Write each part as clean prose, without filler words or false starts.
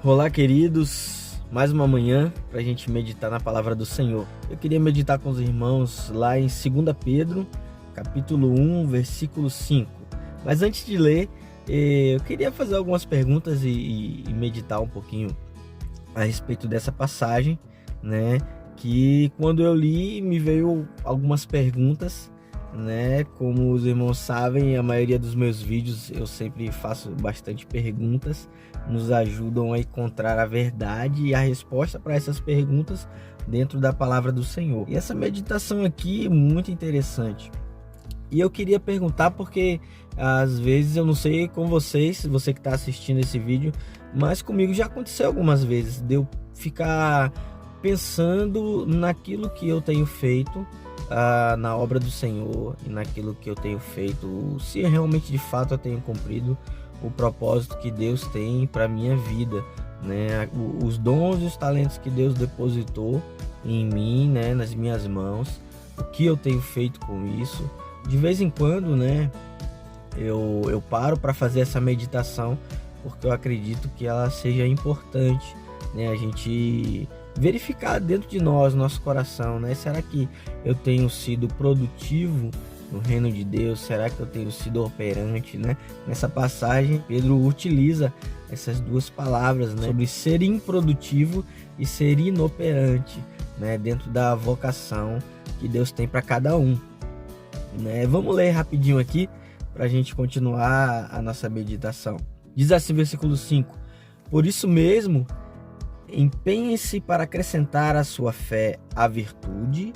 Olá, queridos, mais uma manhã para a gente meditar na palavra do Senhor. Eu queria meditar com os irmãos lá em 2 Pedro, capítulo 1, versículo 5. Mas antes de ler, eu queria fazer algumas perguntas e meditar um pouquinho a respeito dessa passagem, né? Que quando eu li, me veio algumas perguntas, né? Como os irmãos sabem, a maioria dos meus vídeos eu sempre faço bastante perguntas, nos ajudam a encontrar a verdade e a resposta para essas perguntas dentro da palavra do Senhor. E essa meditação aqui é muito interessante. E eu queria perguntar porque às vezes eu não sei com vocês, você que está assistindo esse vídeo, mas comigo já aconteceu algumas vezes de eu ficar pensando naquilo que eu tenho feito na obra do Senhor e naquilo que eu tenho feito, se realmente de fato eu tenho cumprido o propósito que Deus tem para minha vida, né? Os dons e os talentos que Deus depositou em mim, né? Nas minhas mãos, o que eu tenho feito com isso. De vez em quando, né? Eu paro para fazer essa meditação porque eu acredito que ela seja importante, né? A gente verificar dentro de nós, nosso coração, né? Será que eu tenho sido produtivo no reino de Deus? Será que eu tenho sido operante, né? Nessa passagem, Pedro utiliza essas duas palavras, né? Sobre ser improdutivo e ser inoperante, né? Dentro da vocação que Deus tem para cada um, né? Vamos ler rapidinho aqui para a gente continuar a nossa meditação. Diz assim, versículo 5: Por isso mesmo, empenhe-se para acrescentar à sua fé a virtude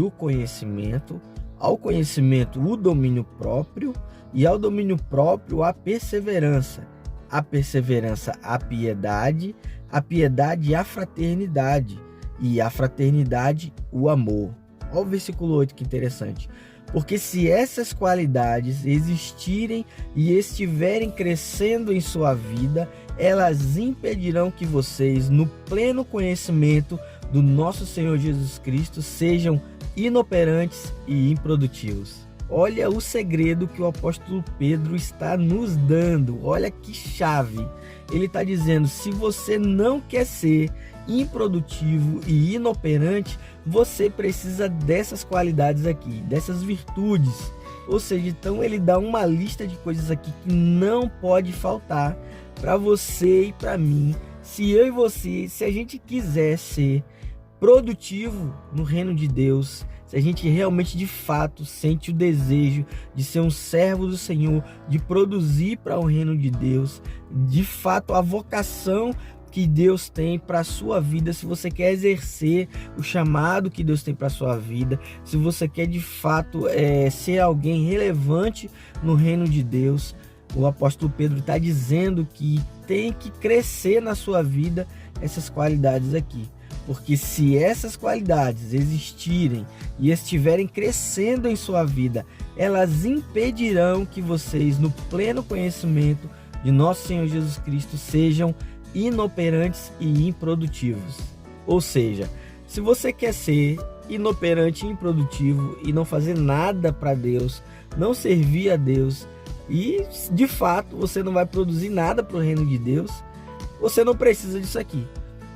o conhecimento, ao conhecimento o domínio próprio, e ao domínio próprio a perseverança a piedade a fraternidade, e a fraternidade o amor. Olha o versículo 8, que interessante. Porque se essas qualidades existirem e estiverem crescendo em sua vida, elas impedirão que vocês, no pleno conhecimento do nosso Senhor Jesus Cristo, sejam inoperantes e improdutivos. Olha o segredo que o apóstolo Pedro está nos dando. Olha que chave. Ele está dizendo: se você não quer ser improdutivo e inoperante, você precisa dessas qualidades aqui, dessas virtudes. Ou seja, então ele dá uma lista de coisas aqui que não pode faltar para você e para mim. Se eu e você, se a gente quiser ser produtivo no reino de Deus, se a gente realmente de fato sente o desejo de ser um servo do Senhor, de produzir para o reino de Deus, de fato a vocação que Deus tem para a sua vida, se você quer exercer o chamado que Deus tem para a sua vida, se você quer de fato ser alguém relevante no reino de Deus, o apóstolo Pedro está dizendo que tem que crescer na sua vida essas qualidades aqui. Porque se essas qualidades existirem e estiverem crescendo em sua vida, elas impedirão que vocês, no pleno conhecimento de nosso Senhor Jesus Cristo, sejam inoperantes e improdutivos. Ou seja, se você quer ser inoperante e improdutivo e não fazer nada para Deus, não servir a Deus, e de fato você não vai produzir nada para o reino de Deus, você não precisa disso aqui.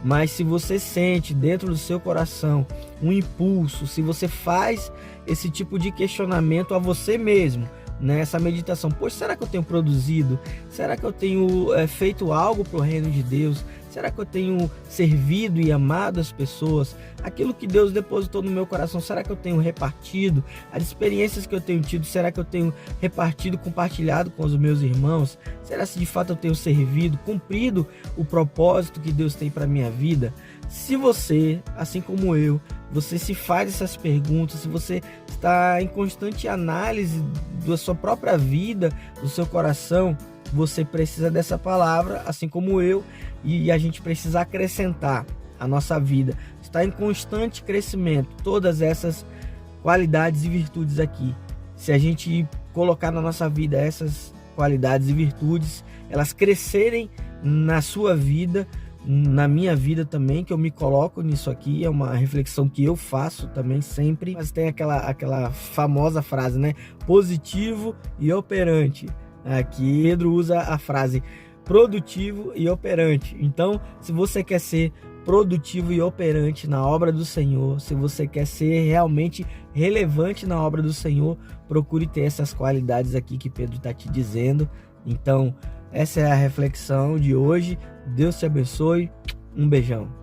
Mas se você sente dentro do seu coração um impulso, se você faz esse tipo de questionamento a você mesmo, nessa meditação: poxa, será que eu tenho produzido? Será que eu tenho feito algo para o reino de Deus? Será que eu tenho servido e amado as pessoas? Aquilo que Deus depositou no meu coração, será que eu tenho repartido? As experiências que eu tenho tido, será que eu tenho repartido, compartilhado com os meus irmãos? Será que de fato eu tenho servido, cumprido o propósito que Deus tem para a minha vida? Se você, assim como eu, você se faz essas perguntas, se você está em constante análise da sua própria vida, do seu coração, você precisa dessa palavra, assim como eu, e a gente precisa acrescentar a nossa vida. Está em constante crescimento, todas essas qualidades e virtudes aqui. Se a gente colocar na nossa vida essas qualidades e virtudes, elas crescerem na sua vida, na minha vida também, que eu me coloco nisso aqui, é uma reflexão que eu faço também sempre, mas tem aquela famosa frase, né? Positivo e operante. Aqui Pedro usa a frase produtivo e operante. Então, se você quer ser produtivo e operante na obra do Senhor, se você quer ser realmente relevante na obra do Senhor, procure ter essas qualidades aqui que Pedro está te dizendo. Então, essa é a reflexão de hoje. Deus te abençoe. Um beijão.